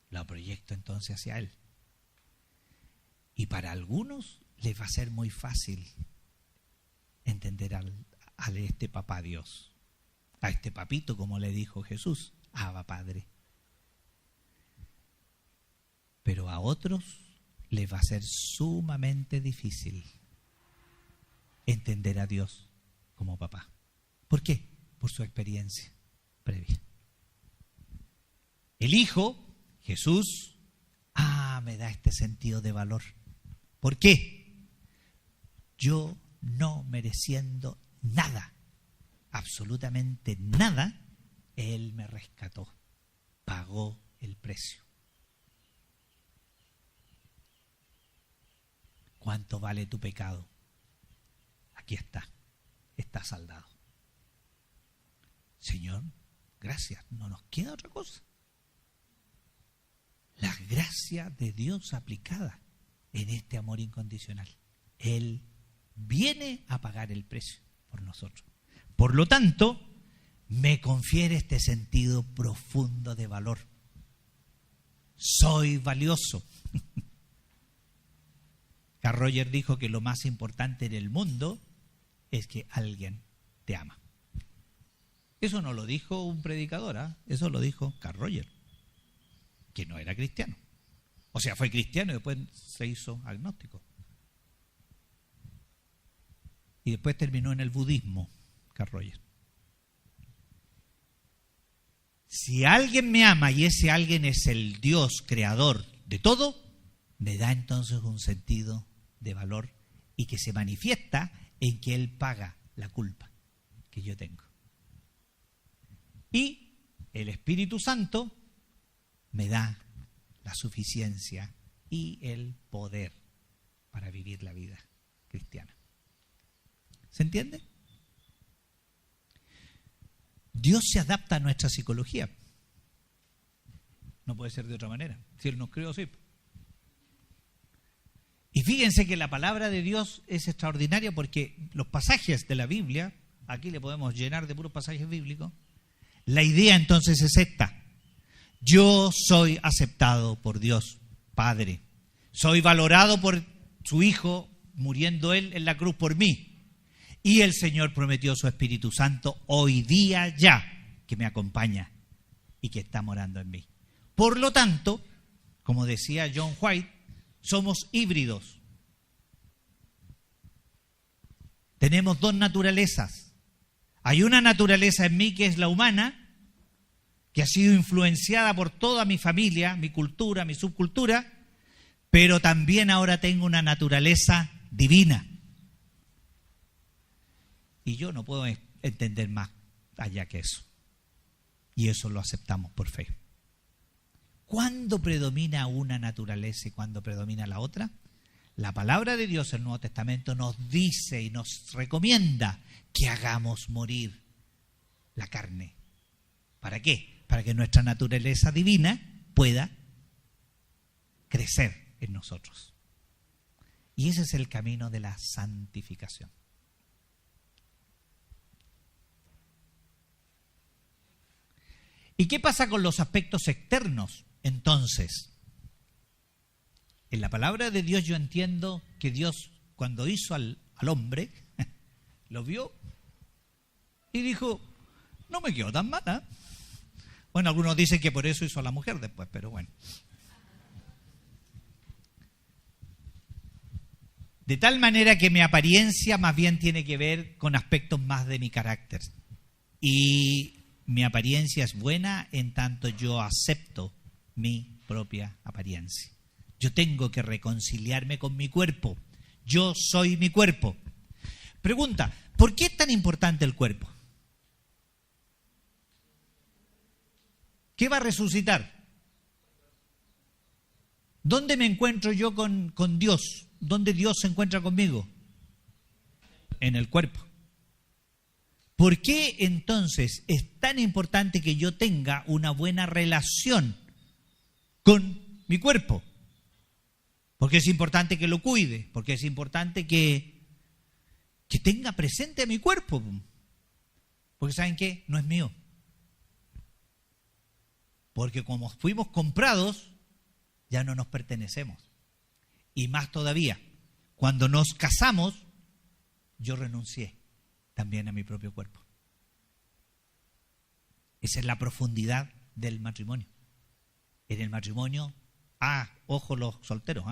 La proyecto entonces hacia Él. Y para algunos les va a ser muy fácil entender a este papá Dios, a este papito, como le dijo Jesús, Abba Padre. Pero a otros les va a ser sumamente difícil entender a Dios como papá. ¿Por qué? Por su experiencia previa. El Hijo, Jesús, me da este sentido de valor. ¿Por qué? Yo, no mereciendo nada, absolutamente nada, Él me rescató, pagó el precio. ¿Cuánto vale tu pecado? Aquí está saldado. Señor, gracias, no nos queda otra cosa. La gracia de Dios aplicada en este amor incondicional. Él viene a pagar el precio por nosotros. Por lo tanto, me confiere este sentido profundo de valor. Soy valioso. Carl Rogers dijo que lo más importante en el mundo es que alguien te ama. Eso no lo dijo un predicador, eso lo dijo Carl Rogers, que no era cristiano. O sea, fue cristiano y después se hizo agnóstico. Y después terminó en el budismo, Carl Rogers. Si alguien me ama y ese alguien es el Dios creador de todo, me da entonces un sentido de valor y que se manifiesta en que Él paga la culpa que yo tengo. Y el Espíritu Santo me da la suficiencia y el poder para vivir la vida cristiana. ¿Se entiende? Dios se adapta a nuestra psicología. No puede ser de otra manera. Si Él nos creó así. Y fíjense que la palabra de Dios es extraordinaria porque los pasajes de la Biblia, aquí le podemos llenar de puros pasajes bíblicos, la idea entonces es esta: yo soy aceptado por Dios Padre, soy valorado por su Hijo, muriendo Él en la cruz por mí, y el Señor prometió su Espíritu Santo hoy día ya, que me acompaña y que está morando en mí. Por lo tanto, como decía John White, somos híbridos. Tenemos dos naturalezas. Hay una naturaleza en mí que es la humana, que ha sido influenciada por toda mi familia, mi cultura, mi subcultura, pero también ahora tengo una naturaleza divina. Y yo no puedo entender más allá que eso. Y eso lo aceptamos por fe. ¿Cuándo predomina una naturaleza y cuándo predomina la otra? La palabra de Dios en el Nuevo Testamento nos dice y nos recomienda que hagamos morir la carne. ¿Para qué? Para que nuestra naturaleza divina pueda crecer en nosotros. Y ese es el camino de la santificación. ¿Y qué pasa con los aspectos externos? Entonces, en la palabra de Dios yo entiendo que Dios, cuando hizo al hombre, lo vio y dijo, no me quedó tan mala. Bueno, algunos dicen que por eso hizo a la mujer después, pero bueno. De tal manera que mi apariencia más bien tiene que ver con aspectos más de mi carácter. Y mi apariencia es buena en tanto yo acepto mi propia apariencia. Yo tengo que reconciliarme con mi cuerpo. Yo soy mi cuerpo. Pregunta, ¿por qué es tan importante el cuerpo? ¿Qué va a resucitar? ¿Dónde me encuentro yo con Dios? ¿Dónde Dios se encuentra conmigo? En el cuerpo. ¿Por qué entonces es tan importante que yo tenga una buena relación con mi cuerpo? Porque es importante que lo cuide, porque es importante que tenga presente a mi cuerpo. Porque ¿saben qué? No es mío. Porque como fuimos comprados, ya no nos pertenecemos. Y más todavía, cuando nos casamos, yo renuncié también a mi propio cuerpo. Esa es la profundidad del matrimonio. En el matrimonio, ojo los solteros,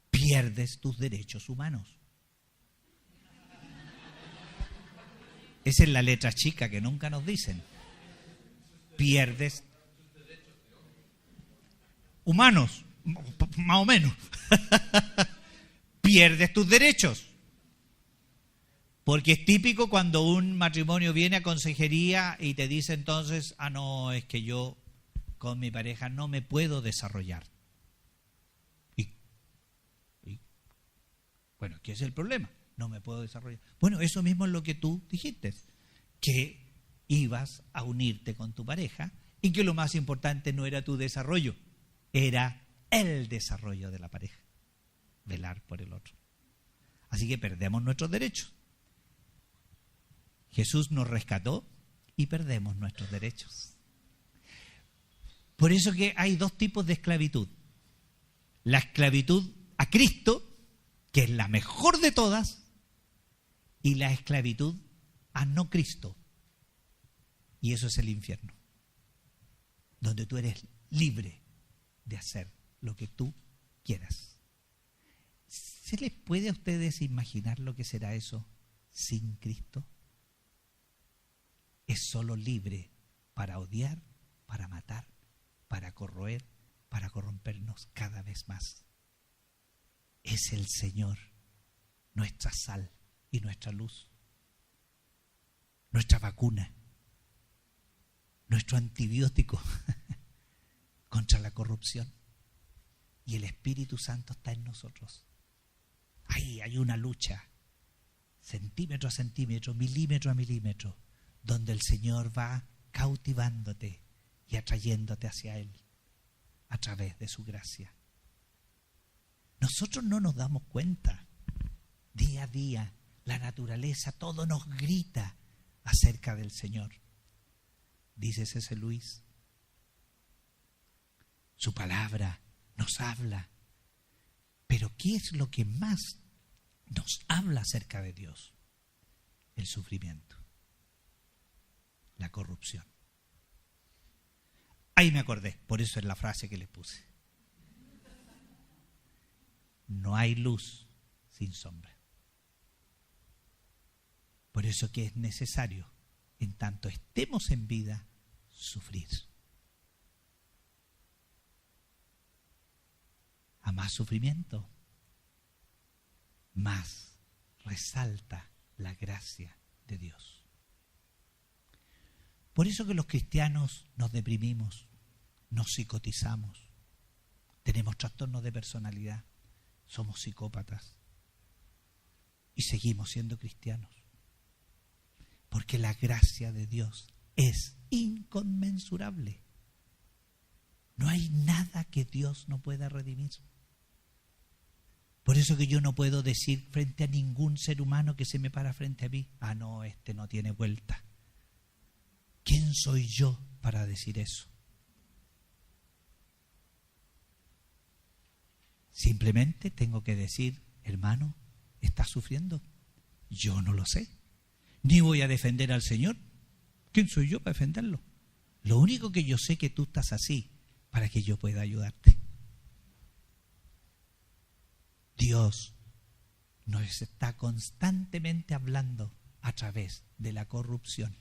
pierdes tus derechos humanos. Esa es la letra chica que nunca nos dicen. Pierdes humanos, más o menos. Pierdes tus derechos. Porque es típico cuando un matrimonio viene a consejería y te dice entonces, no, es que yo con mi pareja no me puedo desarrollar. Bueno, ¿qué es el problema? No me puedo desarrollar. Bueno, eso mismo es lo que tú dijiste, que ibas a unirte con tu pareja y que lo más importante no era tu desarrollo, era el desarrollo de la pareja, velar por el otro. Así que perdemos nuestros derechos. Jesús nos rescató y perdemos nuestros derechos. Por eso que hay dos tipos de esclavitud. La esclavitud a Cristo, que es la mejor de todas, y la esclavitud a no Cristo. Y eso es el infierno, donde tú eres libre de hacer lo que tú quieras. ¿Se les puede a ustedes imaginar lo que será eso sin Cristo? Es solo libre para odiar, para matar, para corroer, para corrompernos cada vez más. Es el Señor nuestra sal y nuestra luz, nuestra vacuna, nuestro antibiótico contra la corrupción. Y el Espíritu Santo está en nosotros. Ahí hay una lucha, centímetro a centímetro, milímetro a milímetro, donde el Señor va cautivándote y atrayéndote hacia Él a través de su gracia. Nosotros no nos damos cuenta. Día a día, la naturaleza, todo nos grita acerca del Señor. Dice C.S. Lewis, su palabra nos habla. Pero ¿qué es lo que más nos habla acerca de Dios? El sufrimiento, la corrupción. Ahí me acordé, por eso es la frase que les puse. No hay luz sin sombra. Por eso que es necesario, en tanto estemos en vida, sufrir. A más sufrimiento, más resalta la gracia de Dios. Por eso que los cristianos nos deprimimos, nos psicotizamos, tenemos trastornos de personalidad, somos psicópatas y seguimos siendo cristianos. Porque la gracia de Dios es inconmensurable. No hay nada que Dios no pueda redimir. Por eso que yo no puedo decir frente a ningún ser humano que se me para frente a mí, no, este no tiene vuelta. ¿Quién soy yo para decir eso? Simplemente tengo que decir, hermano, ¿estás sufriendo? Yo no lo sé. Ni voy a defender al Señor. ¿Quién soy yo para defenderlo? Lo único que yo sé es que tú estás así para que yo pueda ayudarte. Dios nos está constantemente hablando a través de la corrupción.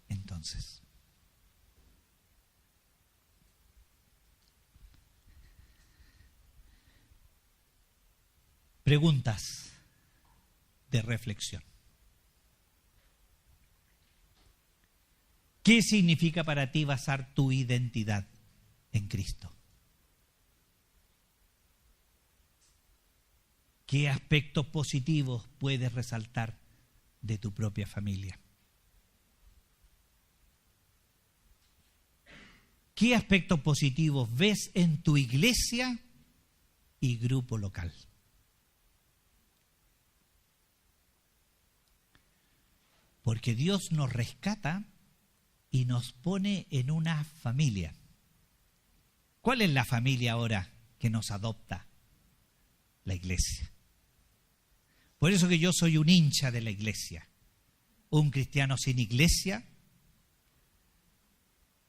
Entonces, preguntas de reflexión. ¿Qué significa para ti basar tu identidad en Cristo? ¿Qué aspectos positivos puedes resaltar de tu propia familia? ¿Qué aspectos positivos ves en tu iglesia y grupo local? Porque Dios nos rescata y nos pone en una familia. ¿Cuál es la familia ahora que nos adopta? La iglesia. Por eso que yo soy un hincha de la iglesia. Un cristiano sin iglesia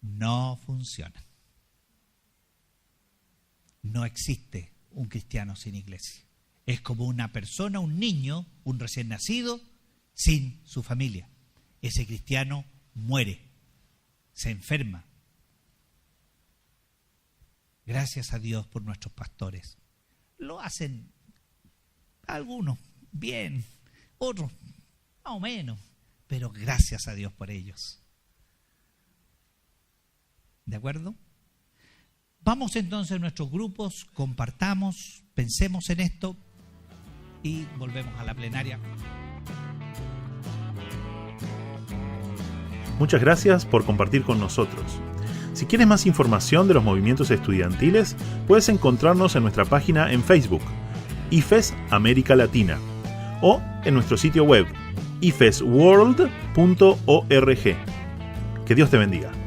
no funciona. No existe un cristiano sin iglesia. Es como una persona, un niño, un recién nacido, sin su familia. Ese cristiano muere, se enferma. Gracias a Dios por nuestros pastores. Lo hacen algunos bien, otros más o menos, pero gracias a Dios por ellos. ¿De acuerdo? Vamos entonces a nuestros grupos, compartamos, pensemos en esto y volvemos a la plenaria. Muchas gracias por compartir con nosotros. Si quieres más información de los movimientos estudiantiles, puedes encontrarnos en nuestra página en Facebook, IFES América Latina, o en nuestro sitio web, ifesworld.org. Que Dios te bendiga.